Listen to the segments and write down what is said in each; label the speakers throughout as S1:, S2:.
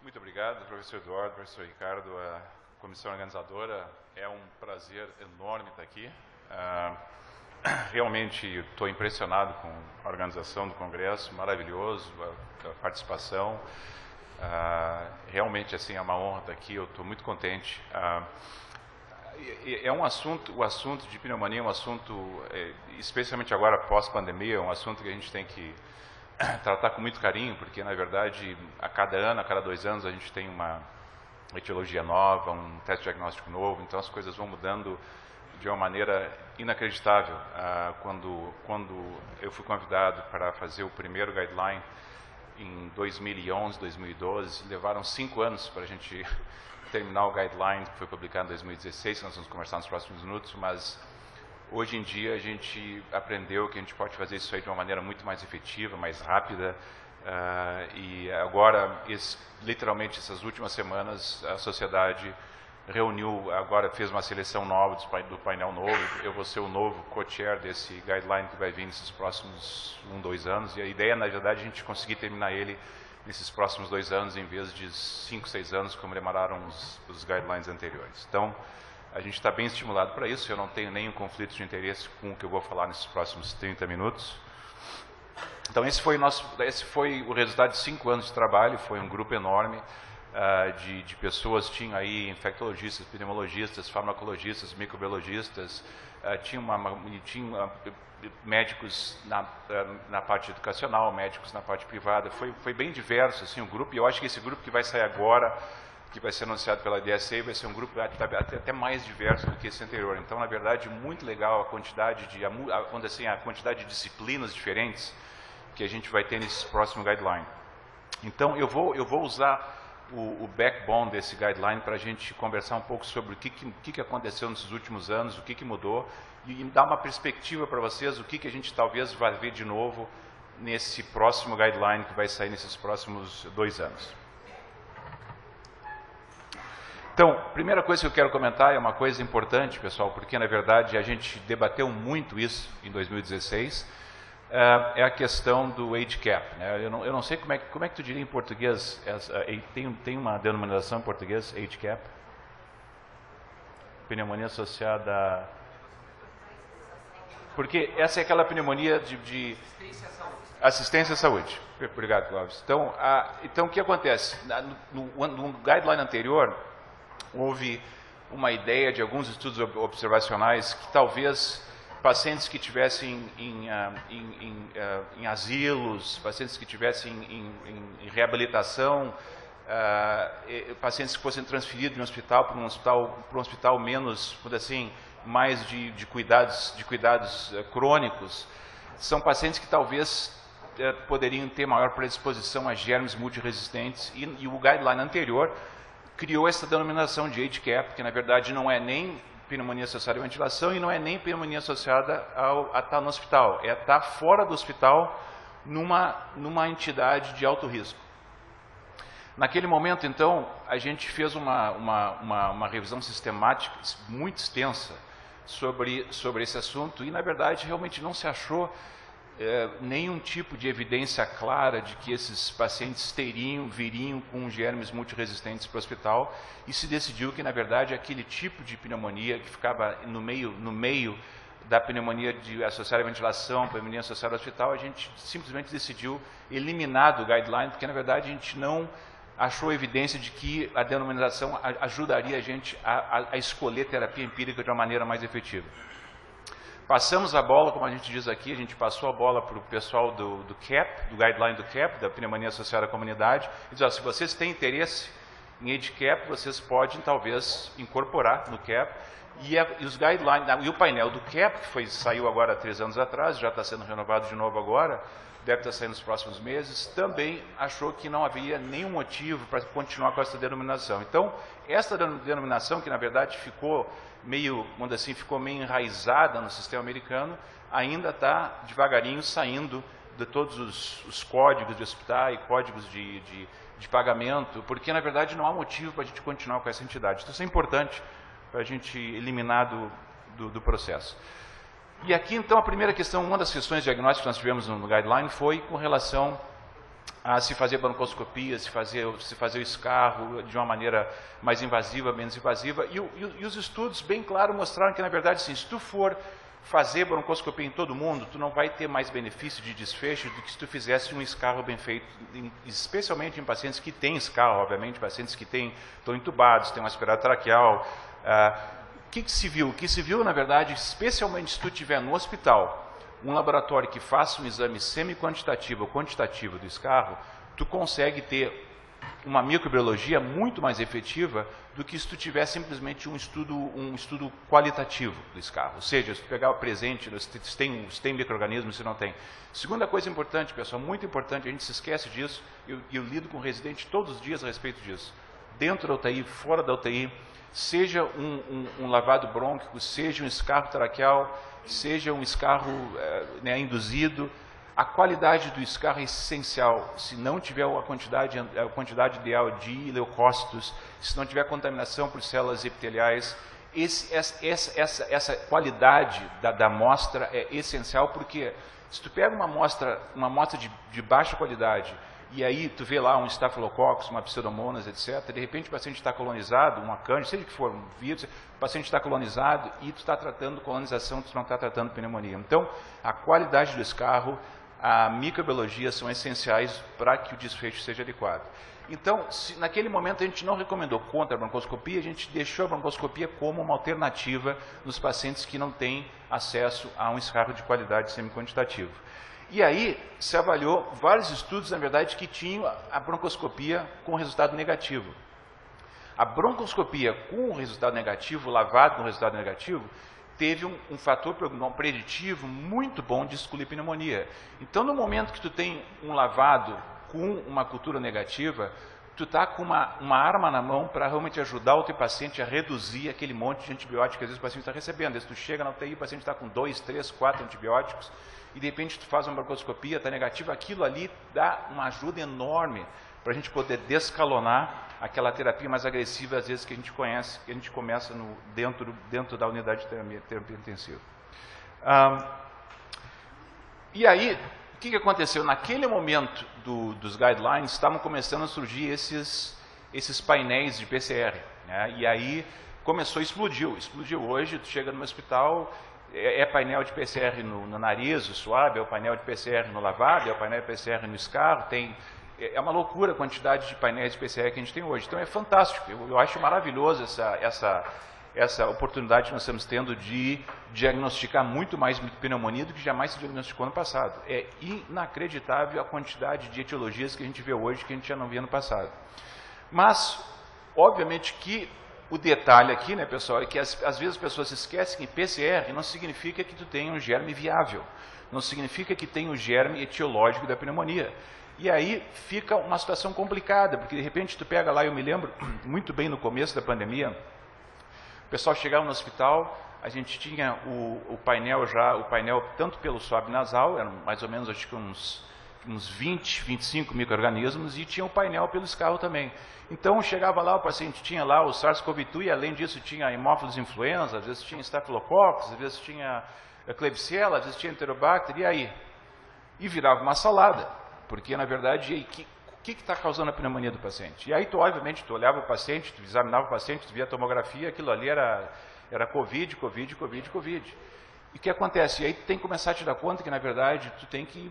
S1: Muito obrigado, professor Eduardo, professor Ricardo, a comissão organizadora. É um prazer enorme estar aqui. Realmente estou impressionado com a organização do Congresso, maravilhoso, a participação. Realmente, assim, é uma honra estar aqui, eu estou muito contente. É um assunto, o assunto de pneumonia é um assunto, especialmente agora pós-pandemia, é um assunto que a gente tem que tratar com muito carinho, porque na verdade a cada ano, a cada 2 anos a gente tem uma etiologia nova, um teste diagnóstico novo, então as coisas vão mudando de uma maneira inacreditável. Quando eu fui convidado para fazer o primeiro guideline em 2011, 2012, levaram 5 anos para a gente terminar o guideline, que foi publicado em 2016, que nós vamos conversar nos próximos minutos, mas hoje em dia a gente aprendeu que a gente pode fazer isso aí de uma maneira muito mais efetiva, mais rápida, e agora, literalmente essas últimas semanas, a sociedade reuniu, agora fez uma seleção nova do painel novo. Eu vou ser o novo co-chair desse guideline que vai vir nesses próximos 2 anos, e a ideia, na verdade, é a gente conseguir terminar ele nesses próximos 2 anos, em vez de 5, 6 anos, como demoraram os guidelines anteriores. Então, a gente está bem estimulado para isso, eu não tenho nenhum conflito de interesse com o que eu vou falar nesses próximos 30 minutos. Então, esse foi o resultado de 5 anos de trabalho, foi um grupo enorme de pessoas, tinha aí infectologistas, epidemiologistas, farmacologistas, microbiologistas, tinha médicos na parte educacional, médicos na parte privada, foi bem diverso assim, o grupo, e eu acho que esse grupo que vai sair agora, que vai ser anunciado pela DSA, vai ser um grupo até mais diverso do que esse anterior. Então, na verdade, muito legal a quantidade de disciplinas diferentes que a gente vai ter nesse próximo guideline. Então, eu vou usar o backbone desse guideline para a gente conversar um pouco sobre o que aconteceu nesses últimos anos, o que mudou, e dar uma perspectiva para vocês, o que a gente talvez vai ver de novo nesse próximo guideline que vai sair nesses próximos 2 anos. Então, a primeira coisa que eu quero comentar é uma coisa importante, pessoal, porque na verdade a gente debateu muito isso em 2016, é a questão do age cap. Né? Eu não sei como é que tu diria em português, tem uma denominação em português, age cap? Pneumonia associada a... Porque essa é aquela pneumonia de assistência à saúde. Obrigado, Clóvis. Então, o que acontece? No guideline anterior, houve uma ideia de alguns estudos observacionais que talvez pacientes que tivessem em asilos, pacientes que tivessem em reabilitação, pacientes que fossem transferidos de um hospital para um hospital menos, por assim, mais de cuidados crônicos, são pacientes que talvez poderiam ter maior predisposição a germes multiresistentes, e o guideline anterior criou essa denominação de age cap, que na verdade não é nem pneumonia associada à ventilação e não é nem pneumonia associada a estar no hospital, é estar fora do hospital numa entidade de alto risco. Naquele momento, então, a gente fez uma revisão sistemática muito extensa sobre esse assunto e, na verdade, realmente não se achou nenhum tipo de evidência clara de que esses pacientes viriam com germes multiresistentes para o hospital, e se decidiu que, na verdade, aquele tipo de pneumonia que ficava no meio da pneumonia associada à ventilação, pneumonia associada ao hospital, a gente simplesmente decidiu eliminar do guideline, porque, na verdade, a gente não achou evidência de que a denominação ajudaria a gente a escolher terapia empírica de uma maneira mais efetiva. Passamos a bola, como a gente diz aqui, a gente passou a bola para o pessoal do CAP, do guideline do CAP, da pneumonia associada à comunidade, e diz, se vocês têm interesse em age cap, vocês podem talvez incorporar no CAP, e os guidelines, e o painel do CAP, que saiu agora há 3 anos atrás, já está sendo renovado de novo agora, deve estar saindo nos próximos meses, também achou que não havia nenhum motivo para continuar com essa denominação. Então, essa denominação, que na verdade ficou meio enraizada no sistema americano, ainda está devagarinho saindo de todos os códigos de hospital e códigos de pagamento, porque na verdade não há motivo para a gente continuar com essa entidade. Então, isso é importante para a gente eliminar do processo. E aqui, então, a primeira questão, uma das questões diagnósticas que nós tivemos no guideline foi com relação a se fazer broncoscopia, se fazer o escarro de uma maneira mais invasiva, menos invasiva, e os estudos bem claro mostraram que, na verdade, sim, se tu for fazer broncoscopia em todo mundo, tu não vai ter mais benefício de desfecho do que se tu fizesse um escarro bem feito, especialmente em pacientes que têm escarro, obviamente, pacientes que estão entubados, têm um aspirado traqueal. O que se viu? O que se viu, na verdade, especialmente se tu estiver no hospital, um laboratório que faça um exame semi-quantitativo ou quantitativo do escarro, tu consegue ter uma microbiologia muito mais efetiva do que se tu tiver simplesmente um estudo qualitativo do escarro. Ou seja, se tu pegar o presente, se tem micro-organismos, se não tem. Segunda coisa importante, pessoal, muito importante, a gente se esquece disso, eu lido com residente todos os dias a respeito disso. Dentro da UTI, fora da UTI, seja um lavado brônquico, seja um escarro traqueal, seja um escarro induzido, a qualidade do escarro é essencial. Se não tiver a quantidade ideal de leucócitos, se não tiver contaminação por células epiteliais, essa qualidade da amostra é essencial, porque se tu pega uma amostra de baixa qualidade, e aí tu vê lá um Staphylococcus, uma Pseudomonas, etc., de repente o paciente está colonizado, uma cândida, seja que for, um vírus, o paciente está colonizado e tu está tratando colonização, tu não está tratando pneumonia. Então, a qualidade do escarro, a microbiologia são essenciais para que o desfecho seja adequado. Então, se naquele momento a gente não recomendou contra a broncoscopia, a gente deixou a broncoscopia como uma alternativa nos pacientes que não têm acesso a um escarro de qualidade semi-quantitativo. E aí se avaliou vários estudos, na verdade, que tinham a broncoscopia com resultado negativo. A broncoscopia com resultado negativo, lavado com resultado negativo, teve um fator preditivo muito bom de excluir pneumonia. Então, no momento que tu tem um lavado com uma cultura negativa, tu está com uma arma na mão para realmente ajudar o teu paciente a reduzir aquele monte de antibióticos que às vezes o paciente está recebendo. Às vezes tu chega na UTI, o paciente está com 2, 3, 4 antibióticos, e de repente tu faz uma broncoscopia, está negativo, aquilo ali dá uma ajuda enorme para a gente poder descalonar aquela terapia mais agressiva, às vezes, que a gente conhece, que a gente começa dentro da unidade de terapia intensiva. E aí, o que aconteceu? Naquele momento dos guidelines, estavam começando a surgir esses painéis de PCR, né? E aí explodiu hoje, tu chega no hospital, é painel de PCR no nariz, o suave, é o painel de PCR no lavado, é o painel de PCR no escarro, é uma loucura a quantidade de painéis de PCR que a gente tem hoje. Então é fantástico, eu acho maravilhoso essa oportunidade que nós estamos tendo de diagnosticar muito mais pneumonia do que jamais se diagnosticou no passado. É inacreditável a quantidade de etiologias que a gente vê hoje que a gente já não via no passado. Mas, obviamente que o detalhe aqui, né, pessoal, é que às vezes as pessoas se esquecem que PCR não significa que tu tenha um germe viável, não significa que tem o germe etiológico da pneumonia. E aí fica uma situação complicada, porque de repente tu pega lá, eu me lembro muito bem no começo da pandemia, o pessoal chegava no hospital, a gente tinha o painel tanto pelo swab nasal, eram mais ou menos acho que uns 20, 25 micro-organismos, e tinha o painel pelo escarro também. Então chegava lá, o paciente tinha lá o SARS-CoV-2 e além disso tinha Haemophilus influenza, às vezes tinha Staphylococcus, às vezes tinha Klebsiella, às vezes tinha Enterobacter, e aí? E virava uma salada, porque na verdade, o que está causando a pneumonia do paciente? E aí obviamente, tu olhava o paciente, tu examinava o paciente, tu via a tomografia, aquilo ali era Covid. E o que acontece? E aí tu tem que começar a te dar conta que na verdade tu tem que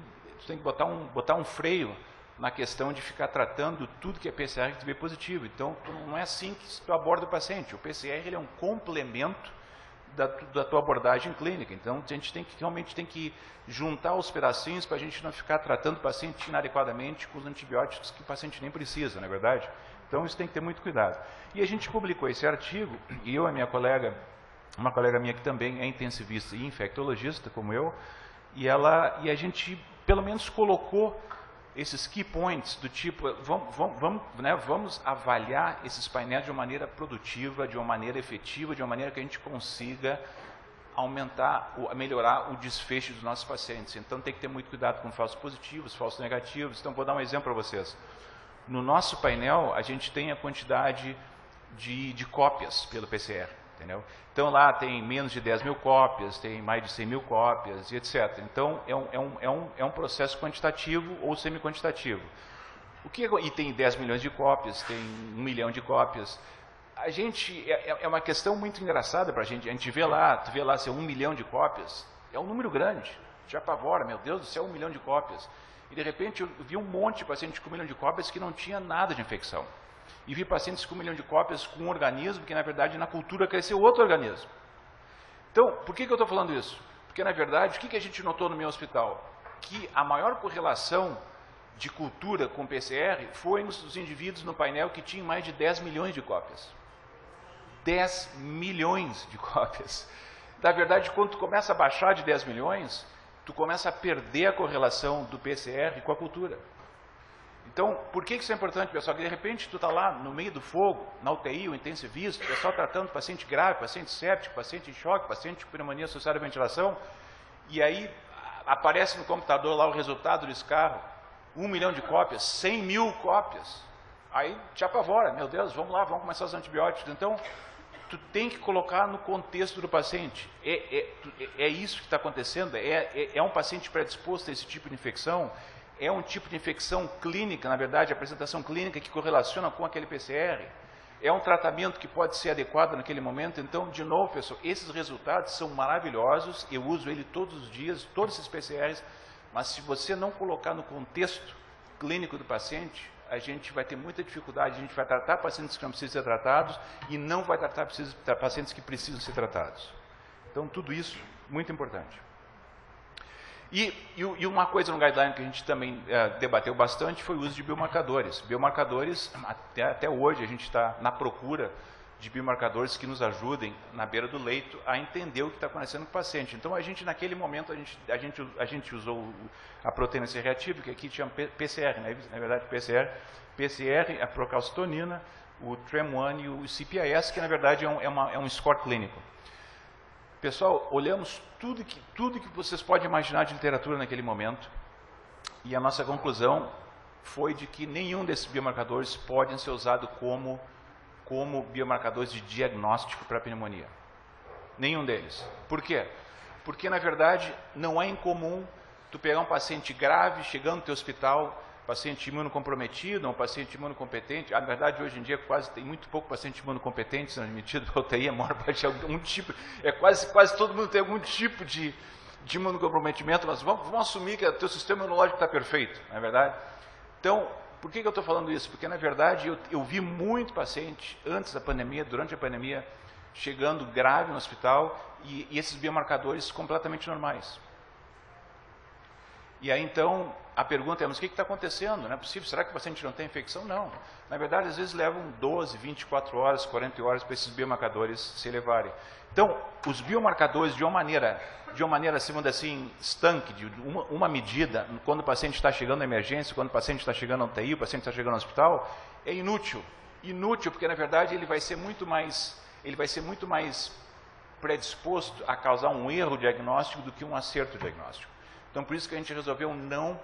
S1: botar um freio na questão de ficar tratando tudo que é PCR que tu vê positivo. Então, não é assim que tu aborda o paciente. O PCR ele é um complemento da tua abordagem clínica. Então, a gente realmente tem que juntar os pedacinhos para a gente não ficar tratando o paciente inadequadamente com os antibióticos que o paciente nem precisa, não é verdade? Então, isso tem que ter muito cuidado. E a gente publicou esse artigo, e eu e uma colega minha que também é intensivista e infectologista, como eu, e a gente pelo menos colocou esses key points do tipo, vamos avaliar esses painéis de uma maneira produtiva, de uma maneira efetiva, de uma maneira que a gente consiga melhorar o desfecho dos nossos pacientes. Então tem que ter muito cuidado com falsos positivos, falsos negativos. Então vou dar um exemplo para vocês. No nosso painel, a gente tem a quantidade de cópias pelo PCR. entendeu? Então lá tem menos de 10 mil cópias, tem mais de 100 mil cópias e etc. Então é um processo quantitativo ou semi-quantitativo. E tem 10 milhões de cópias, tem 1 milhão de cópias. A gente, é uma questão muito engraçada para a gente vê lá, tu vê lá se é 1 milhão de cópias, é um número grande, te apavora, meu Deus do céu, 1 milhão de cópias. E de repente eu vi um monte de pacientes com 1 milhão de cópias que não tinha nada de infecção. E vi pacientes com 1 milhão de cópias com um organismo que na verdade na cultura cresceu outro organismo. Então, por que eu estou falando isso? Porque na verdade, o que a gente notou no meu hospital? Que a maior correlação de cultura com PCR foi nos indivíduos no painel que tinham mais de 10 milhões de cópias. 10 milhões de cópias. Na verdade, quando tu começa a baixar de 10 milhões, tu começa a perder a correlação do PCR com a cultura. Então, por que isso é importante, pessoal? Porque de repente tu está lá no meio do fogo, na UTI, o intensivista, o pessoal tratando paciente grave, paciente séptico, paciente em choque, paciente com pneumonia associada à ventilação, e aí aparece no computador lá o resultado do escarro, 1 milhão de cópias, 100 mil cópias. Aí te apavora, meu Deus, vamos lá, vamos começar os antibióticos. Então, tu tem que colocar no contexto do paciente. É isso que está acontecendo? É um paciente predisposto a esse tipo de infecção? É um tipo de infecção clínica, na verdade, a apresentação clínica que correlaciona com aquele PCR? É um tratamento que pode ser adequado naquele momento? Então, de novo, pessoal, esses resultados são maravilhosos, eu uso ele todos os dias, todos esses PCRs, mas se você não colocar no contexto clínico do paciente, a gente vai ter muita dificuldade, a gente vai tratar pacientes que não precisam ser tratados e não vai tratar pacientes que precisam ser tratados. Então, tudo isso, muito importante. E uma coisa no guideline que a gente também debateu bastante foi o uso de biomarcadores. Biomarcadores, até hoje, a gente está na procura de biomarcadores que nos ajudem, na beira do leito, a entender o que está acontecendo com o paciente. Então, naquele momento, a gente usou a proteína C reativa, que aqui chama PCR, né? Na verdade, PCR, a procalcitonina, o TREM1 e o CPIS, que na verdade é um score clínico. Pessoal, olhamos tudo que vocês podem imaginar de literatura naquele momento, e a nossa conclusão foi de que nenhum desses biomarcadores podem ser usados como biomarcadores de diagnóstico para pneumonia. Nenhum deles. Por quê? Porque, na verdade, não é incomum tu pegar um paciente grave, chegando no teu hospital, paciente imunocomprometido, um paciente imunocompetente. Na verdade, hoje em dia, quase tem muito pouco paciente imunocompetente sendo admitido para UTI, a maior parte é algum tipo, quase todo mundo tem algum tipo de imunocomprometimento, mas vamos assumir que o teu sistema imunológico está perfeito, não é verdade? Então, por que eu estou falando isso? Porque, na verdade, eu vi muito paciente, antes da pandemia, durante a pandemia, chegando grave no hospital e esses biomarcadores completamente normais. E aí, então, a pergunta é, mas o que está acontecendo? Não é possível, será que o paciente não tem infecção? Não. Na verdade, às vezes levam 12, 24 horas, 40 horas para esses biomarcadores se elevarem. Então, os biomarcadores, de uma maneira, assim, estanque, de uma medida, quando o paciente está chegando na emergência, quando o paciente está chegando na UTI, o paciente está chegando no hospital, é inútil. Inútil, porque, na verdade, ele vai ser muito mais predisposto a causar um erro diagnóstico do que um acerto diagnóstico. Então, por isso que a gente resolveu não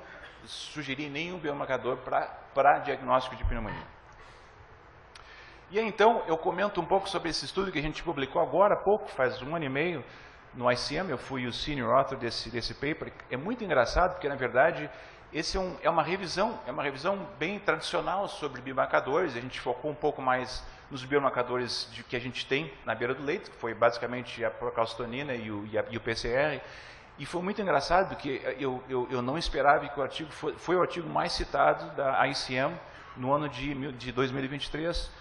S1: sugerir nenhum biomarcador para diagnóstico de pneumonia. E aí, então, eu comento um pouco sobre esse estudo que a gente publicou agora há pouco, faz 1 ano e meio, no ICM. Eu fui o senior author desse paper. É muito engraçado, porque, na verdade, esse é uma revisão bem tradicional sobre biomarcadores. A gente focou um pouco mais nos biomarcadores que a gente tem na beira do leito, que foi basicamente a procalcitonina e o PCR. E foi muito engraçado, porque eu não esperava que o artigo foi o artigo mais citado da ICM no ano de 2023,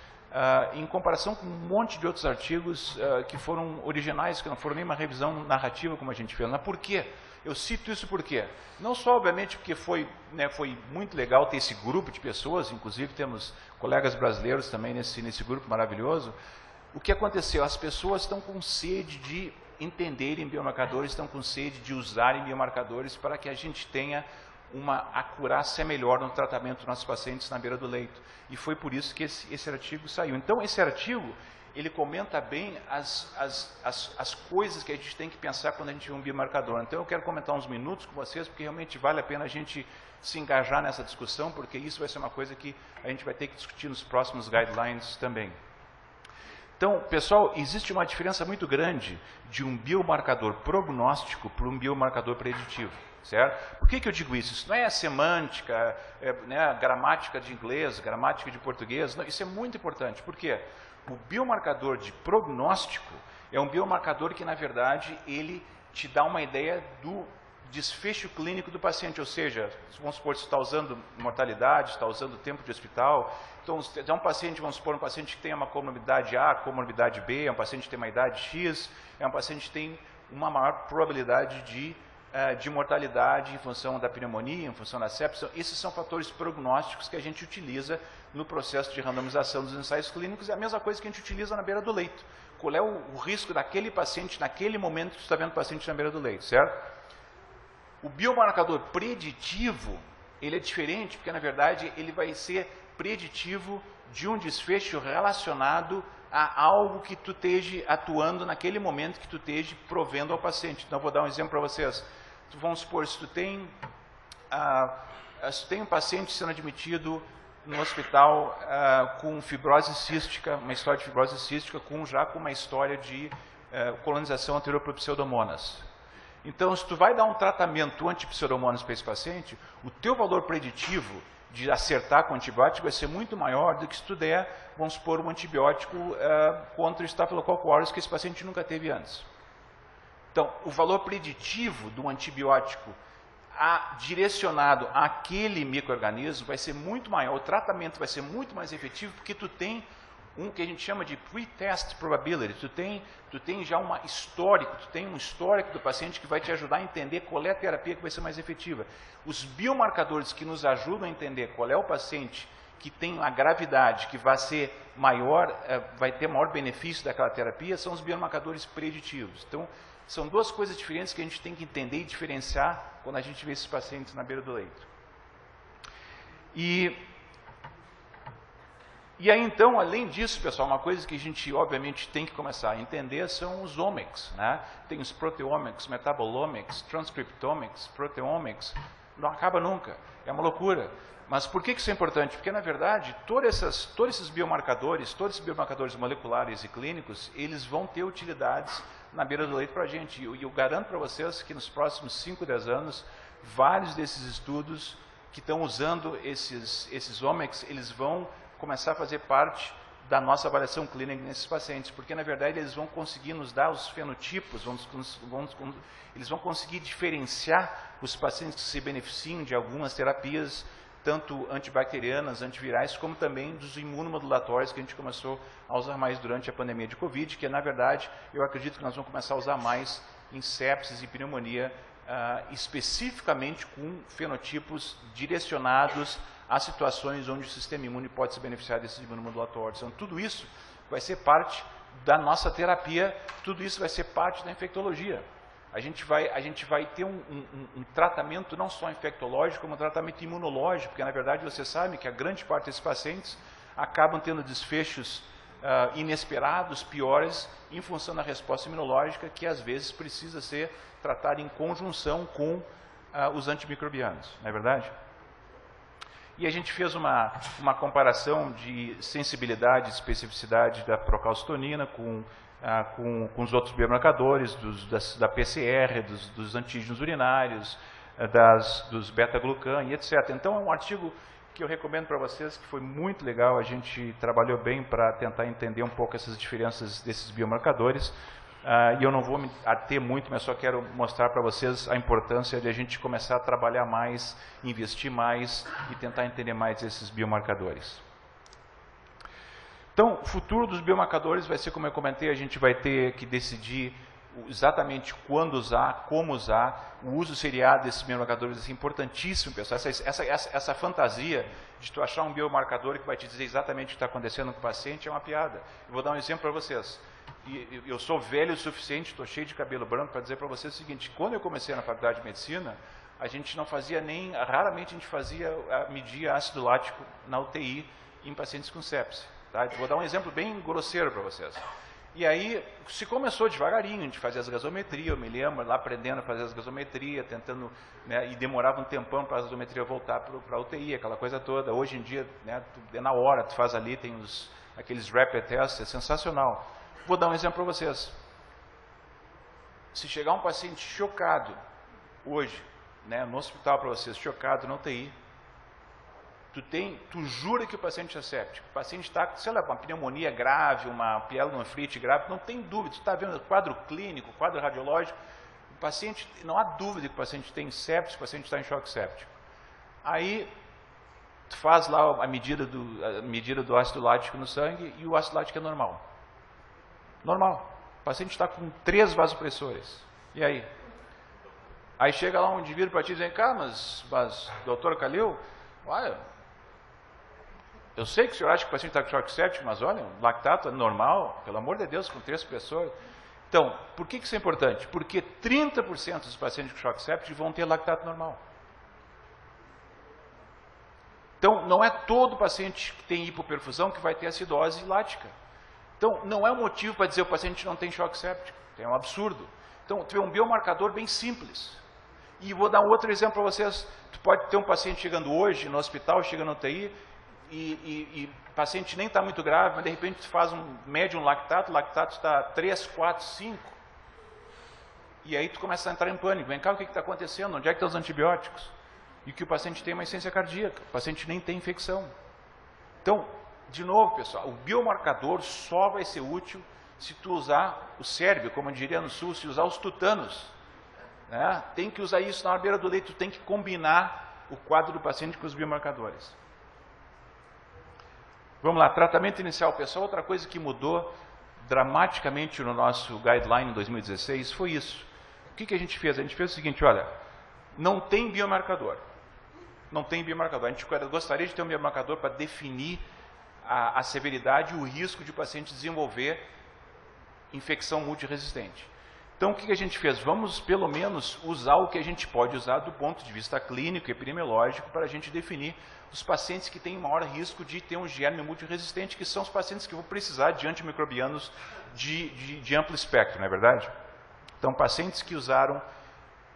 S1: em comparação com um monte de outros artigos que foram originais, que não foram nem uma revisão narrativa como a gente fez. Mas por quê? Eu cito isso por quê? Não só, obviamente, porque foi muito legal ter esse grupo de pessoas, inclusive temos colegas brasileiros também nesse grupo maravilhoso. O que aconteceu? As pessoas estão com sede de entenderem biomarcadores, estão com sede de usarem biomarcadores para que a gente tenha uma acurácia melhor no tratamento dos nossos pacientes na beira do leito. E foi por isso que esse artigo saiu. Então, esse artigo, ele comenta bem as coisas que a gente tem que pensar quando a gente vê um biomarcador. Então, eu quero comentar uns minutos com vocês, porque realmente vale a pena a gente se engajar nessa discussão, porque isso vai ser uma coisa que a gente vai ter que discutir nos próximos guidelines também. Então, pessoal, existe uma diferença muito grande de um biomarcador prognóstico para um biomarcador preditivo, certo? Por que eu digo isso? Isso não é semântica, né, gramática de inglês, gramática de português, não, isso é muito importante. Por quê? O biomarcador de prognóstico é um biomarcador que, na verdade, ele te dá uma ideia do desfecho clínico do paciente, ou seja, vamos supor, se está usando mortalidade, está usando tempo de hospital. Então, é um paciente, vamos supor, um paciente que tem uma comorbidade A, comorbidade B, é um paciente que tem uma idade X, é um paciente que tem uma maior probabilidade de mortalidade em função da pneumonia, em função da sepsis. Esses são fatores prognósticos que a gente utiliza no processo de randomização dos ensaios clínicos. É a mesma coisa que a gente utiliza na beira do leito. Qual é o risco daquele paciente naquele momento que você está vendo o paciente na beira do leito, certo? O biomarcador preditivo, ele é diferente, porque na verdade ele vai ser preditivo de um desfecho relacionado a algo que tu esteja atuando naquele momento que tu esteja provendo ao paciente. Então, vou dar um exemplo para vocês. Vamos supor, se tu tem um paciente sendo admitido no hospital com fibrose cística, uma história de fibrose cística, já com uma história de colonização anterior por pseudomonas. Então, se tu vai dar um tratamento anti-pseudomonas para esse paciente, o teu valor preditivo de acertar com o antibiótico vai ser muito maior do que se tu der, vamos supor, um antibiótico contra o Staphylococcus aureus que esse paciente nunca teve antes. Então, o valor preditivo do antibiótico direcionado àquele micro-organismo vai ser muito maior, o tratamento vai ser muito mais efetivo, porque tu tem um que a gente chama de pre-test probability, tu tem já um histórico do paciente que vai te ajudar a entender qual é a terapia que vai ser mais efetiva. Os biomarcadores que nos ajudam a entender qual é o paciente que tem a gravidade que vai ser maior, vai ter maior benefício daquela terapia, são os biomarcadores preditivos. Então, são duas coisas diferentes que a gente tem que entender e diferenciar quando a gente vê esses pacientes na beira do leito. E aí, então, além disso, pessoal, uma coisa que a gente, obviamente, tem que começar a entender são os omics, né? Tem os proteomics, metabolomics, transcriptomics, proteomics, não acaba nunca, é uma loucura. Mas por que isso é importante? Porque, na verdade, todos esses biomarcadores moleculares e clínicos, eles vão ter utilidades na beira do leito para a gente. E eu garanto para vocês que nos próximos 5, 10 anos, vários desses estudos que estão usando esses omics, eles vão começar a fazer parte da nossa avaliação clínica nesses pacientes, porque na verdade eles vão conseguir nos dar os fenotipos, eles vão conseguir diferenciar os pacientes que se beneficiam de algumas terapias, tanto antibacterianas, antivirais, como também dos imunomodulatórios que a gente começou a usar mais durante a pandemia de Covid, que na verdade eu acredito que nós vamos começar a usar mais em sepsis e pneumonia, especificamente com fenotipos direcionados a situações onde o sistema imune pode se beneficiar desses imunomodulatórios. Então, tudo isso vai ser parte da nossa terapia, tudo isso vai ser parte da infectologia. A gente vai ter um tratamento não só infectológico, como um tratamento imunológico, porque, na verdade, você sabe que a grande parte desses pacientes acabam tendo desfechos inesperados, piores, em função da resposta imunológica, que às vezes precisa ser tratada em conjunção com os antimicrobianos, não é verdade? E a gente fez uma comparação de sensibilidade e especificidade da procalcitonina com os outros biomarcadores, da PCR, dos antígenos urinários, dos beta-glucan e etc. Então, é um artigo que eu recomendo para vocês, que foi muito legal, a gente trabalhou bem para tentar entender um pouco essas diferenças desses biomarcadores. E eu não vou me ater muito, mas só quero mostrar para vocês a importância de a gente começar a trabalhar mais, investir mais e tentar entender mais esses biomarcadores. Então, o futuro dos biomarcadores vai ser, como eu comentei, a gente vai ter que decidir exatamente quando usar, como usar. O uso seriado desses biomarcadores é importantíssimo, pessoal. Essa fantasia de tu achar um biomarcador que vai te dizer exatamente o que está acontecendo com o paciente é uma piada. Eu vou dar um exemplo para vocês. E eu sou velho o suficiente, estou cheio de cabelo branco para dizer para vocês o seguinte: quando eu comecei na faculdade de medicina, a gente não fazia raramente a gente media ácido lático na UTI em pacientes com sepse. Tá? Vou dar um exemplo bem grosseiro para vocês. E aí se começou devagarinho, a gente fazia as gasometrias, eu me lembro lá aprendendo a fazer as gasometrias, tentando, né, e demorava um tempão para a gasometria voltar para a UTI, aquela coisa toda. Hoje em dia, né, na hora, tu faz ali, tem aqueles rapid tests, é sensacional. Vou dar um exemplo para vocês. Se chegar um paciente chocado, hoje, né, no hospital para vocês, chocado na UTI, tu jura que o paciente é séptico. O paciente está, sei lá, com uma pneumonia grave, uma pielonefrite grave, não tem dúvida, tu está vendo o quadro clínico, o quadro radiológico, o paciente, não há dúvida que o paciente tem sepsis, o paciente está em choque séptico. Aí, tu faz lá a medida do ácido lático no sangue e o ácido lático é normal. Normal. O paciente está com 3 vasopressores. E aí? Aí chega lá um indivíduo para ti e diz, cara, mas doutor Calil, olha, eu sei que o senhor acha que o paciente está com choque séptico, mas olha, o lactato é normal, pelo amor de Deus, com 3 pressores. Então, por que isso é importante? Porque 30% dos pacientes com choque séptico vão ter lactato normal. Então, não é todo paciente que tem hipoperfusão que vai ter acidose lática. Então, não é um motivo para dizer que o paciente não tem choque séptico. É um absurdo. Então, tu vê um biomarcador bem simples. E vou dar um outro exemplo para vocês. Tu pode ter um paciente chegando hoje no hospital, chega no UTI, e o paciente nem está muito grave, mas de repente tu faz mede um lactato, o lactato está 3, 4, 5. E aí tu começa a entrar em pânico. Vem cá, o que está acontecendo? Onde é que estão os antibióticos? E que o paciente tem uma insuficiência cardíaca. O paciente nem tem infecção. Então, de novo, pessoal, o biomarcador só vai ser útil se tu usar o cérebro, como eu diria no sul, se usar os tutanos. Né? Tem que usar isso na beira do leito, tu tem que combinar o quadro do paciente com os biomarcadores. Vamos lá, tratamento inicial, pessoal. Outra coisa que mudou dramaticamente no nosso guideline em 2016 foi isso. O que a gente fez? A gente fez o seguinte, olha, não tem biomarcador. Não tem biomarcador. A gente gostaria de ter um biomarcador para definir a severidade e o risco de o paciente desenvolver infecção multiresistente. Então, o que a gente fez? Vamos, pelo menos, usar o que a gente pode usar do ponto de vista clínico e epidemiológico para a gente definir os pacientes que têm maior risco de ter um germe multiresistente, que são os pacientes que vão precisar de antimicrobianos de amplo espectro, não é verdade? Então, pacientes que usaram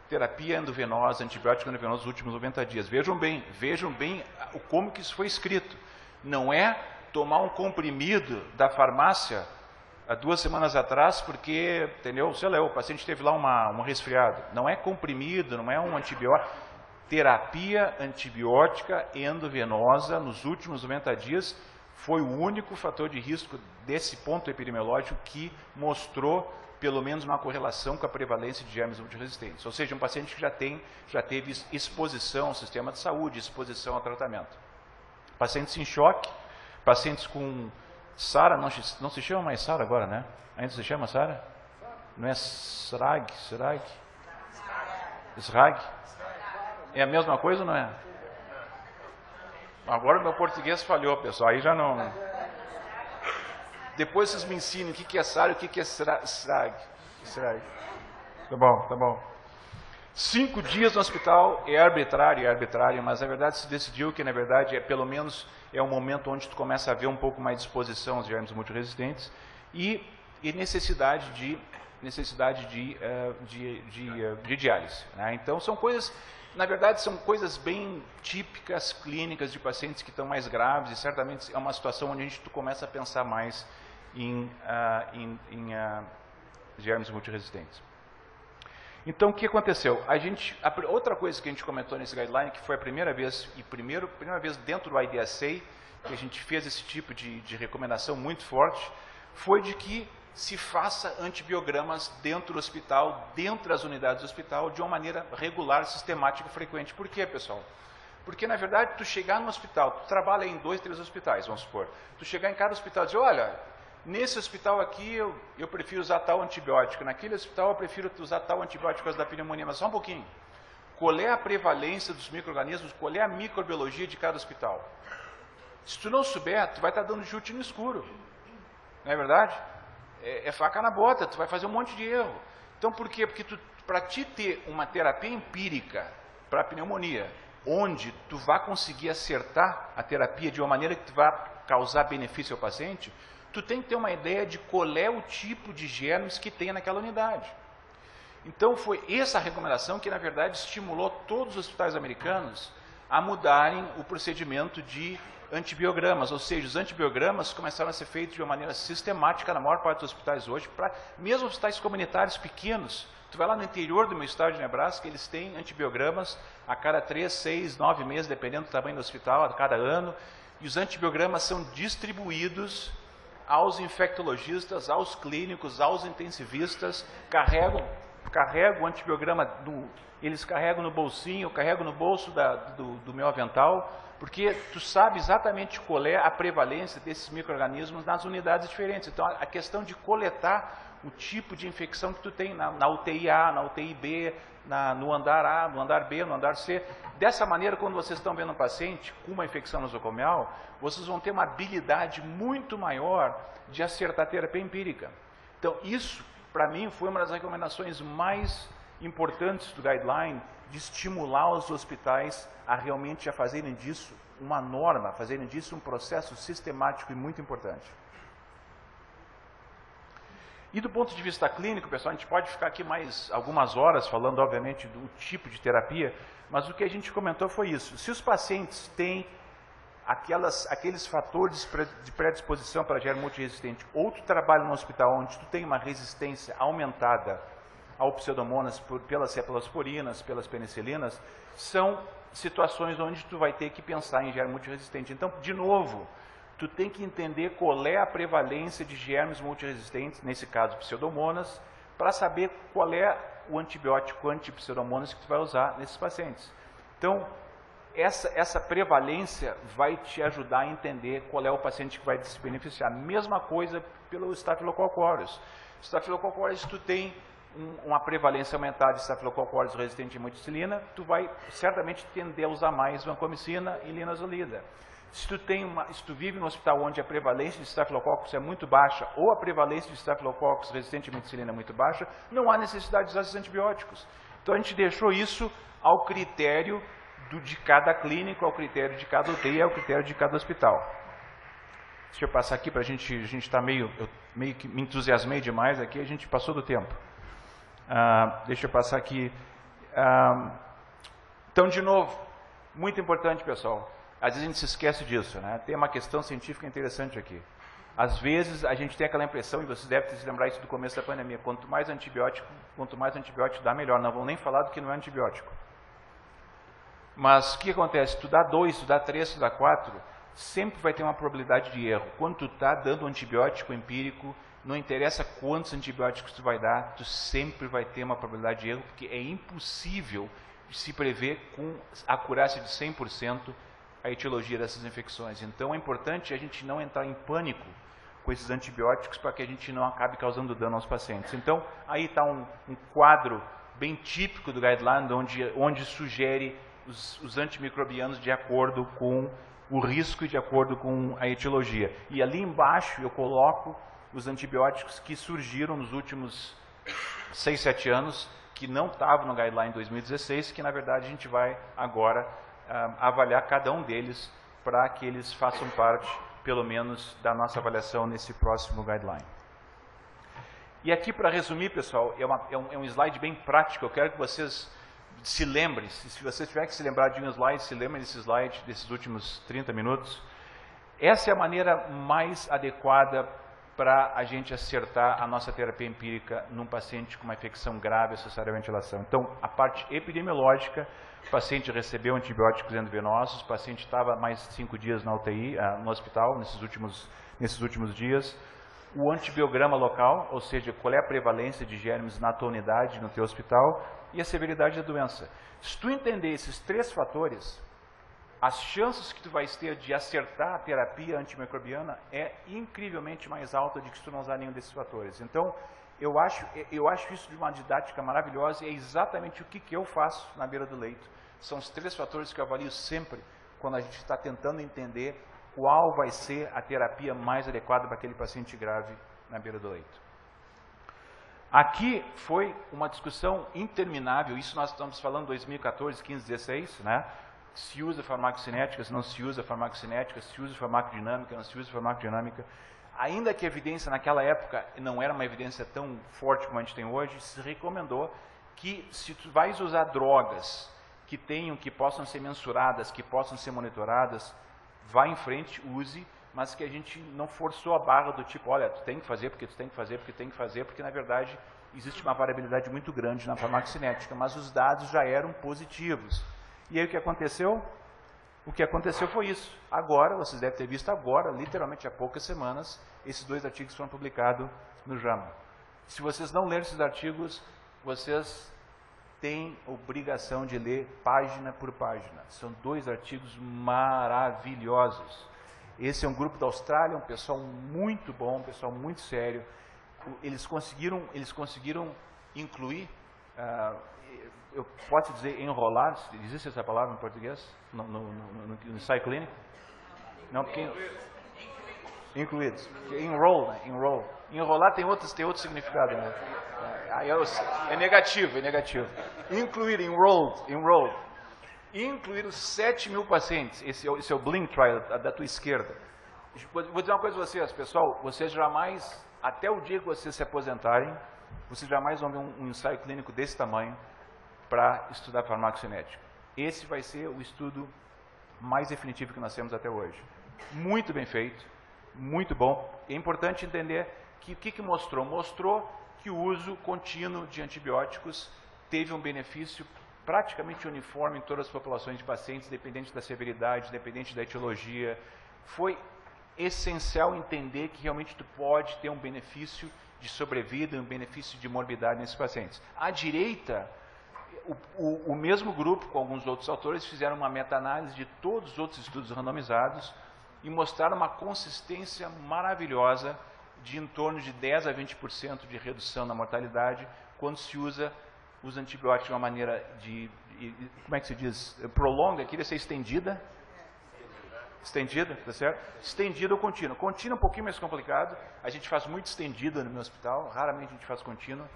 S1: terapia endovenosa, antibiótico endovenoso nos últimos 90 dias. Vejam bem como que isso foi escrito. Não é tomar um comprimido da farmácia há 2 semanas atrás, porque, entendeu? Sei lá, o paciente teve lá um resfriado. Não é comprimido, não é um antibiótico. Terapia antibiótica endovenosa nos últimos 90 dias foi o único fator de risco desse ponto epidemiológico que mostrou pelo menos uma correlação com a prevalência de germes multiresistentes. Ou seja, um paciente que já teve exposição ao sistema de saúde, exposição ao tratamento. Pacientes em choque, pacientes com SARA, não se chama mais SARA agora, né? Ainda se chama SARA? Não é SRAG? SRAG? É a mesma coisa ou não é? Agora o meu português falhou, pessoal, aí já não... Depois vocês me ensinam o que é SARA e o que é SRAG. Tá bom. 5 dias no hospital é arbitrário, mas na verdade se decidiu que na verdade pelo menos é um momento onde tu começa a ver um pouco mais de exposição aos germes multiresistentes e necessidade de diálise. Né? Então são coisas, na verdade são coisas bem típicas, clínicas de pacientes que estão mais graves e certamente é uma situação onde tu começa a pensar mais em germes multiresistentes. Então, o que aconteceu? Outra coisa que a gente comentou nesse guideline, que foi a primeira vez dentro do IDSA, que a gente fez esse tipo de recomendação muito forte, foi de que se faça antibiogramas dentro do hospital, dentro das unidades do hospital, de uma maneira regular, sistemática e frequente. Por quê, pessoal? Porque, na verdade, tu chegar no hospital, tu trabalha em 2, 3 hospitais, vamos supor, tu chegar em cada hospital e dizer, olha, nesse hospital aqui eu prefiro usar tal antibiótico, naquele hospital eu prefiro usar tal antibiótico por causa da pneumonia, mas só um pouquinho. Qual é a prevalência dos micro-organismos, qual é a microbiologia de cada hospital? Se tu não souber, tu vai estar dando chute no escuro. Não é verdade? É faca na bota, tu vai fazer um monte de erro. Então por quê? Porque para ti ter uma terapia empírica para a pneumonia, onde tu vai conseguir acertar a terapia de uma maneira que tu vai causar benefício ao paciente, tu tem que ter uma ideia de qual é o tipo de germes que tem naquela unidade. Então foi essa recomendação que, na verdade, estimulou todos os hospitais americanos a mudarem o procedimento de antibiogramas, ou seja, os antibiogramas começaram a ser feitos de uma maneira sistemática na maior parte dos hospitais hoje, mesmo hospitais comunitários pequenos. Tu vai lá no interior do meu estado de Nebraska, eles têm antibiogramas a cada 3, 6, 9 meses, dependendo do tamanho do hospital, a cada ano, e os antibiogramas são distribuídos aos infectologistas, aos clínicos, aos intensivistas, carregam o antibiograma, eles carregam no bolsinho, eu carrego no bolso do meu avental, porque tu sabe exatamente qual é a prevalência desses micro-organismos nas unidades diferentes. Então, a questão de coletar o tipo de infecção que tu tem na UTI A, na UTI B, no andar A, no andar B, no andar C. Dessa maneira, quando vocês estão vendo um paciente com uma infecção nosocomial, vocês vão ter uma habilidade muito maior de acertar a terapia empírica. Então, isso, para mim, foi uma das recomendações mais importantes do guideline, de estimular os hospitais a realmente fazerem disso uma norma, fazerem disso um processo sistemático e muito importante. E do ponto de vista clínico, pessoal, a gente pode ficar aqui mais algumas horas falando, obviamente, do tipo de terapia, mas o que a gente comentou foi isso. Se os pacientes têm aqueles fatores de predisposição para germe multiresistente, ou tu trabalha no hospital onde tu tem uma resistência aumentada ao pseudomonas pelas cefalosporinas, pelas penicilinas, são situações onde tu vai ter que pensar em germe multiresistente. Então, de novo, tu tem que entender qual é a prevalência de germes multiresistentes, nesse caso pseudomonas, para saber qual é o antibiótico anti-pseudomonas que tu vai usar nesses pacientes. Então, essa prevalência vai te ajudar a entender qual é o paciente que vai se beneficiar. Mesma coisa pelo Staphylococcus aureus. Staphylococcus aureus, tu tem uma prevalência aumentada de Staphylococcus aureus resistente à amoxicilina, tu vai certamente tender a usar mais vancomicina e linazolida. Se tu vive num hospital onde a prevalência de Staphylococcus é muito baixa, ou a prevalência de Staphylococcus resistente à amoxicilina é muito baixa, não há necessidade de usar esses antibióticos. Então a gente deixou isso ao critério de cada clínico, ao critério de cada UTI, ao critério de cada hospital. Deixa eu passar aqui para a gente está meio que me entusiasmei demais aqui, a gente passou do tempo. Deixa eu passar aqui. Então, de novo, muito importante, pessoal. Às vezes a gente se esquece disso, né? Tem uma questão científica interessante aqui. Às vezes a gente tem aquela impressão, e vocês devem se lembrar isso do começo da pandemia, quanto mais antibiótico dá, melhor. Não vão nem falar do que não é antibiótico. Mas o que acontece? Tu dá 2, tu dá 3, tu dá 4, sempre vai ter uma probabilidade de erro. Quando tu está dando antibiótico empírico, não interessa quantos antibióticos tu vai dar, tu sempre vai ter uma probabilidade de erro, porque é impossível se prever com acurácia de 100% a etiologia dessas infecções. Então é importante a gente não entrar em pânico com esses antibióticos para que a gente não acabe causando dano aos pacientes. Então aí está um quadro bem típico do guideline, onde sugere os antimicrobianos de acordo com o risco e de acordo com a etiologia. E ali embaixo eu coloco os antibióticos que surgiram nos últimos 6, 7 anos, que não estavam no guideline 2016, que na verdade a gente vai agora avaliar cada um deles para que eles façam parte, pelo menos, da nossa avaliação nesse próximo guideline. E aqui, para resumir, pessoal, é um slide bem prático. Eu quero que vocês se lembrem, se vocês tiverem que se lembrar de um slide, se lembrem desse slide, desses últimos 30 minutos. Essa é a maneira mais adequada para a gente acertar a nossa terapia empírica num paciente com uma infecção grave associada à ventilação. Então, a parte epidemiológica, o paciente recebeu antibióticos endovenosos, o paciente estava mais 5 dias na UTI, no hospital, nesses últimos dias. O antibiograma local, ou seja, qual é a prevalência de germes na tua unidade, no teu hospital, e a severidade da doença. Se tu entender esses 3 fatores, as chances que tu vais ter de acertar a terapia antimicrobiana é incrivelmente mais alta do que se tu não usar nenhum desses fatores. Então, eu acho isso de uma didática maravilhosa e é exatamente o que eu faço na beira do leito. São os 3 fatores que eu avalio sempre quando a gente está tentando entender qual vai ser a terapia mais adequada para aquele paciente grave na beira do leito. Aqui foi uma discussão interminável, isso nós estamos falando em 2014, 15, 16, né? Se usa farmacocinética, se não se usa farmacocinética, se usa farmacodinâmica, não se usa farmacodinâmica. Ainda que a evidência naquela época não era uma evidência tão forte como a gente tem hoje, se recomendou que se tu vais usar drogas que possam ser mensuradas, que possam ser monitoradas, vá em frente, use, mas que a gente não forçou a barra do tipo, olha, tu tem que fazer, porque tu tem que fazer, porque tem que fazer, porque na verdade existe uma variabilidade muito grande na farmacocinética, mas os dados já eram positivos. E aí o que aconteceu? O que aconteceu foi isso. Agora, vocês devem ter visto agora, literalmente há poucas semanas, esses 2 artigos foram publicados no JAMA. Se vocês não lerem esses artigos, vocês têm obrigação de ler página por página. São 2 artigos maravilhosos. Esse é um grupo da Austrália, um pessoal muito bom, um pessoal muito sério. Eles conseguiram incluir, eu posso dizer enrolar, existe essa palavra em português? No ensaio clínico? Não, porque... Incluídos. Enroll, né? Enroll. Enrolar tem outro significado, né? É negativo, é negativo. Incluir, enrolled. Incluir os 7.000 pacientes. Esse é o Blink Trial, da tua esquerda. Vou dizer uma coisa para vocês, pessoal. Vocês jamais, até o dia que vocês se aposentarem, vocês jamais vão ver um ensaio clínico desse tamanho para estudar farmacocinética. Esse vai ser o estudo mais definitivo que nós temos até hoje. Muito bem feito, muito bom. É importante entender que o que mostrou? Mostrou que o uso contínuo de antibióticos teve um benefício praticamente uniforme em todas as populações de pacientes, independente da severidade, independente da etiologia. Foi essencial entender que realmente tu pode ter um benefício de sobrevida, um benefício de morbidade nesses pacientes. À direita, o mesmo grupo, com alguns outros autores, fizeram uma meta-análise de todos os outros estudos randomizados e mostraram uma consistência maravilhosa de em torno de 10 a 20% de redução na mortalidade quando se usa os antibióticos de uma maneira como é que se diz? Prolonga, queria ser estendida. Estendida, tá certo? Estendida ou contínua. Contínua é um pouquinho mais complicado. A gente faz muito estendida no meu hospital, raramente a gente faz contínua,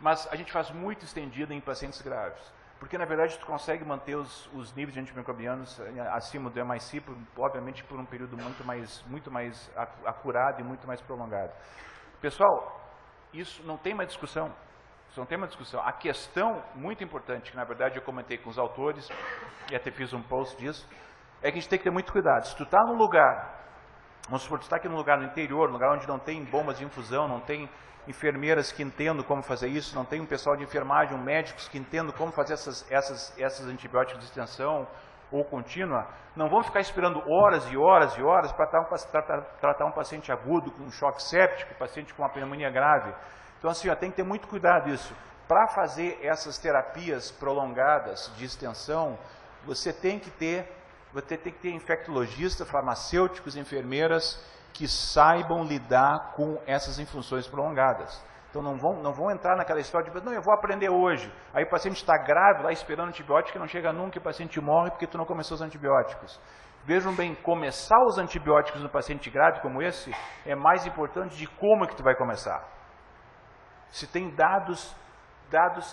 S1: mas a gente faz muito estendida em pacientes graves. Porque, na verdade, tu consegue manter os níveis de antimicrobianos acima do MIC, obviamente, por um período muito mais acurado e muito mais prolongado. Pessoal, isso não tem mais discussão. Isso não tem uma discussão. A questão muito importante, que na verdade eu comentei com os autores, e até fiz um post disso, é que a gente tem que ter muito cuidado. Se tu está num lugar, vamos supor, tu está aqui num lugar no interior, num lugar onde não tem bombas de infusão, não tem enfermeiras que entendam como fazer isso, não tem um pessoal de enfermagem, médicos que entendam como fazer essas antibióticos de extensão ou contínua, não vão ficar esperando horas e horas e horas para tratar um paciente agudo com um choque séptico, paciente com uma pneumonia grave. Então, assim, tem que ter muito cuidado isso. Para fazer essas terapias prolongadas de extensão, você tem que ter infectologistas, farmacêuticos, enfermeiras que saibam lidar com essas infusões prolongadas. Então, não vão entrar naquela história de, não, eu vou aprender hoje. Aí o paciente está grave, lá esperando antibiótico, e não chega nunca, e o paciente morre porque tu não começou os antibióticos. Vejam bem, começar os antibióticos no paciente grave como esse é mais importante de como é que tu vai começar. Se tem dados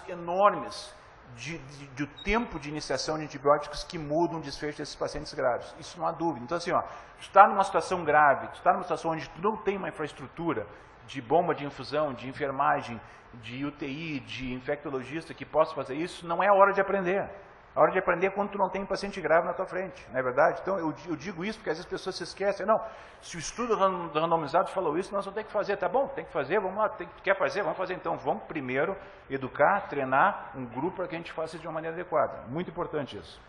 S1: enormes de tempo de iniciação de antibióticos que mudam o desfecho desses pacientes graves. Isso não há dúvida. Então, assim, tu está numa situação grave, tu está numa situação onde tu não tem uma infraestrutura de bomba de infusão, de enfermagem, de UTI, de infectologista que possa fazer isso, não é a hora de aprender. A hora de aprender é quando tu não tem um paciente grave na tua frente, não é verdade? Então, eu digo isso porque às vezes as pessoas se esquecem. Não, se o estudo randomizado falou isso, nós vamos ter que fazer. Tá bom, tem que fazer, vamos lá, quer fazer? Vamos fazer então. Vamos primeiro educar, treinar um grupo para que a gente faça isso de uma maneira adequada. Muito importante isso.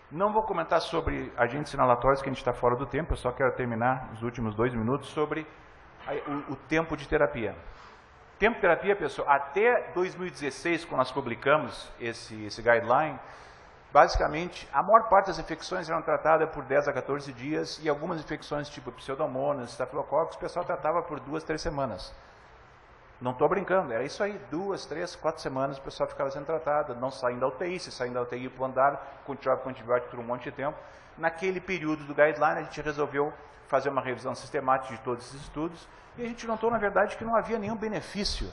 S1: Não vou comentar sobre agentes inalatórios, que a gente está fora do tempo, eu só quero terminar os últimos 2 minutos sobre o tempo de terapia. Tempo de terapia, pessoal, até 2016, quando nós publicamos esse guideline, basicamente, a maior parte das infecções eram tratadas por 10 a 14 dias e algumas infecções tipo pseudomonas, estafilococcus, o pessoal tratava por 2, 3 semanas. Não estou brincando, era isso aí, 2, 3, 4 semanas o pessoal ficava sendo tratado, não saindo da UTI, se saindo da UTI para o andar, continuava com antibiótico por um monte de tempo. Naquele período do guideline, a gente resolveu fazer uma revisão sistemática de todos esses estudos e a gente notou, na verdade, que não havia nenhum benefício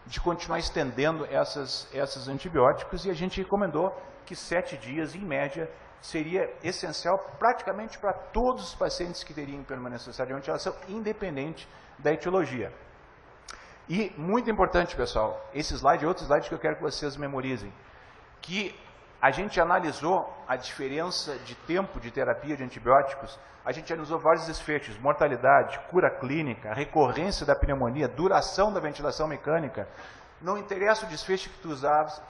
S1: de continuar estendendo esses antibióticos e a gente recomendou que 7 dias, em média, seria essencial praticamente para todos os pacientes que teriam permanência de ventilação, independente da etiologia. E, muito importante, pessoal, esse slide é outro slide que eu quero que vocês memorizem, que A gente analisou a diferença de tempo de terapia de antibióticos, a gente analisou vários desfechos, mortalidade, cura clínica, recorrência da pneumonia, duração da ventilação mecânica. Não interessa o desfecho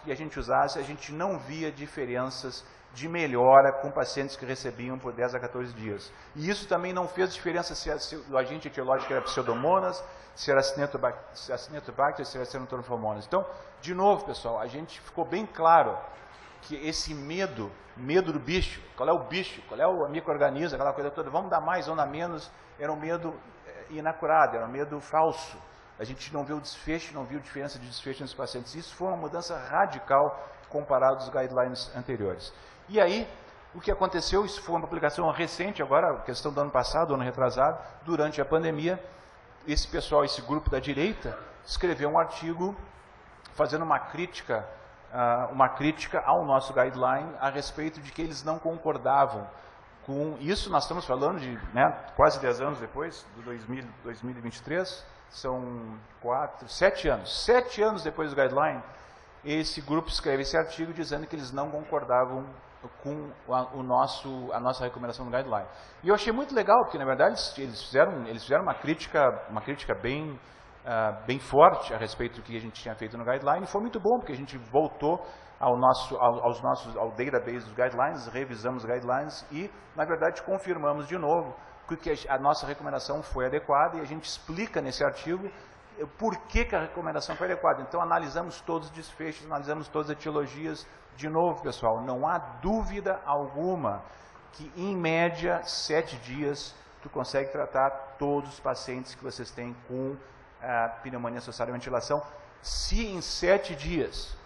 S1: que a gente usasse, a gente não via diferenças de melhora com pacientes que recebiam por 10 a 14 dias. E isso também não fez diferença se o agente etiológico era Pseudomonas, se era Acinetobacter, se era Cenotormonas. Então, de novo, pessoal, a gente ficou bem claro que esse medo do bicho, qual é o bicho, qual é o micro-organismo, aquela coisa toda, vamos dar mais ou dar menos, era um medo inacurado, era um medo falso. A gente não viu o desfecho, não viu diferença de desfecho nos pacientes. Isso foi uma mudança radical comparado aos guidelines anteriores. E aí, o que aconteceu, isso foi uma publicação recente, agora, questão do ano passado, ano retrasado, durante a pandemia, esse pessoal, esse grupo da direita, escreveu um artigo fazendo uma crítica ao nosso guideline a respeito de que eles não concordavam com isso. Nós estamos falando de quase 10 anos depois, de 2023, são 7 anos. 7 anos depois do guideline, esse grupo escreve esse artigo dizendo que eles não concordavam com a nossa recomendação do guideline. E eu achei muito legal, porque na verdade eles fizeram uma crítica bem forte a respeito do que a gente tinha feito no guideline, e foi muito bom, porque a gente voltou ao database dos guidelines, revisamos os guidelines e, na verdade, confirmamos de novo que a nossa recomendação foi adequada, e a gente explica nesse artigo por que a recomendação foi adequada. Então, analisamos todos os desfechos, analisamos todas as etiologias. De novo, pessoal, não há dúvida alguma que, em média, 7 dias, tu consegue tratar todos os pacientes que vocês têm com pneumonia associada à ventilação. Se em 7 dias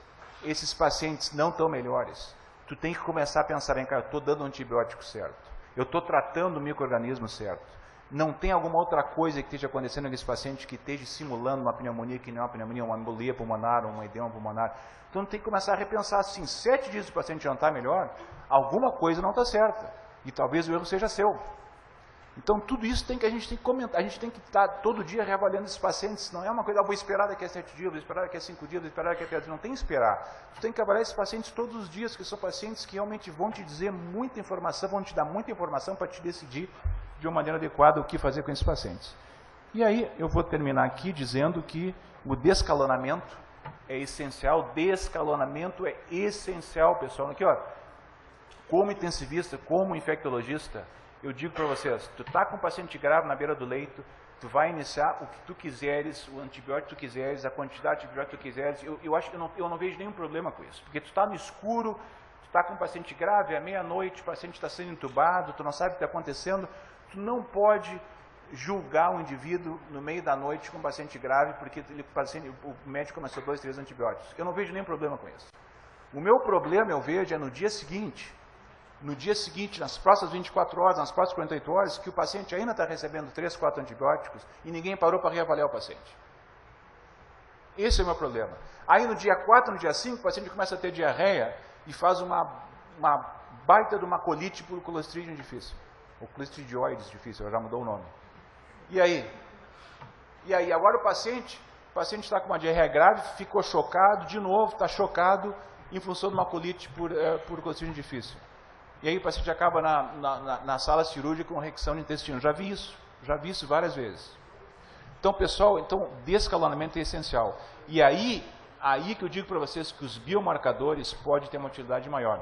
S1: esses pacientes não estão melhores, tu tem que começar a pensar, eu estou dando o antibiótico certo, eu estou tratando o micro-organismo certo, não tem alguma outra coisa que esteja acontecendo nesse paciente que esteja simulando uma pneumonia que não é uma pneumonia, uma embolia pulmonar, um edema pulmonar. Então tem que começar a repensar, assim, 7 dias o paciente não está melhor, alguma coisa não está certa, e talvez o erro seja seu. Então, tudo isso a gente tem que comentar, a gente tem que estar todo dia reavaliando esses pacientes. Não é uma coisa, vou esperar daqui a 7 dias, vou esperar daqui a 5 dias, vou esperar daqui a 10 dias. Não tem que esperar. Tu tem que avaliar esses pacientes todos os dias, que são pacientes que realmente vão te dizer muita informação, vão te dar muita informação para te decidir de uma maneira adequada o que fazer com esses pacientes. E aí, eu vou terminar aqui dizendo que o descalonamento é essencial. Descalonamento é essencial, pessoal. Aqui, ó, como intensivista, como infectologista, eu digo para vocês, tu está com um paciente grave na beira do leito, tu vai iniciar o que tu quiseres, o antibiótico que tu quiseres, a quantidade de antibiótico que tu quiseres. Eu não vejo nenhum problema com isso, porque tu está no escuro, tu está com um paciente grave, à meia-noite, o paciente está sendo entubado, tu não sabe o que está acontecendo, tu não pode julgar um indivíduo no meio da noite com um paciente grave, porque o médico começou 2, 3 antibióticos. Eu não vejo nenhum problema com isso. O meu problema, eu vejo, é no dia seguinte, nas próximas 24 horas, nas próximas 48 horas, que o paciente ainda está recebendo 3, 4 antibióticos e ninguém parou para reavaliar o paciente. Esse é o meu problema. Aí no dia 4, no dia 5, o paciente começa a ter diarreia e faz uma baita de uma colite por Clostridium difficile. Ou Clostridioides difficile, já mudou o nome. E aí? Agora o paciente está com uma diarreia grave, ficou chocado, de novo, está chocado em função de uma colite por Clostridium difficile. E aí o paciente acaba na sala cirúrgica com reecção de intestino. Já vi isso várias vezes. Então, pessoal, descalonamento é essencial. E aí que eu digo para vocês que os biomarcadores podem ter uma utilidade maior.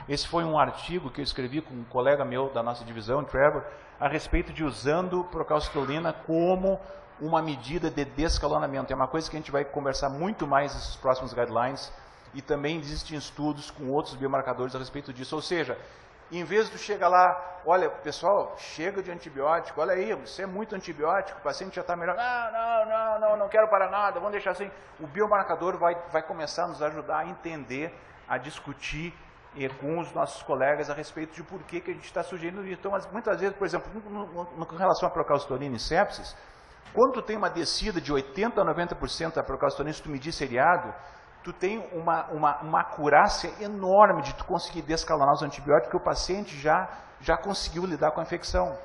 S1: Esse foi um artigo que eu escrevi com um colega meu da nossa divisão, Trevor, a respeito de usando procalcitolina como uma medida de descalonamento. É uma coisa que a gente vai conversar muito mais nesses próximos guidelines. E também existem estudos com outros biomarcadores a respeito disso. Ou seja, em vez de tu chegar lá, olha, pessoal, chega de antibiótico, olha aí, isso é muito antibiótico, o paciente já está melhor. Não quero parar nada, vamos deixar assim. O biomarcador vai começar a nos ajudar a entender, a discutir com os nossos colegas a respeito de por que a gente está sugerindo isso. Então, muitas vezes, por exemplo, com relação à procalcitolina e sepsis, quando tu tem uma descida de 80% a 90% da procalcitolina, se tu medir seriado, tu tem uma acurácia enorme de tu conseguir descalonar os antibióticos, que o paciente já conseguiu lidar com a infecção.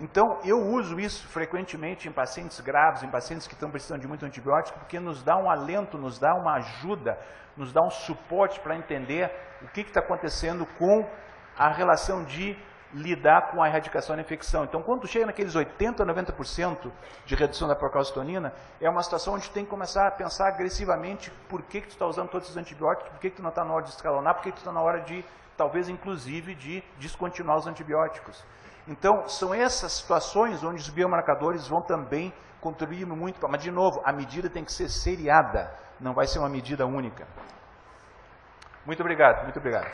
S1: Então, eu uso isso frequentemente em pacientes graves, em pacientes que estão precisando de muito antibiótico, porque nos dá um alento, nos dá uma ajuda, nos dá um suporte para entender o que está acontecendo com a relação de lidar com a erradicação da infecção. Então, quando chega naqueles 80%, 90% de redução da procalcitonina, é uma situação onde tu tem que começar a pensar agressivamente por que tu está usando todos esses antibióticos, por que tu não está na hora de escalonar, por que tu está na hora de, talvez, inclusive, de descontinuar os antibióticos. Então, são essas situações onde os biomarcadores vão também contribuir muito. Mas, de novo, a medida tem que ser seriada, não vai ser uma medida única. Muito obrigado, muito obrigado.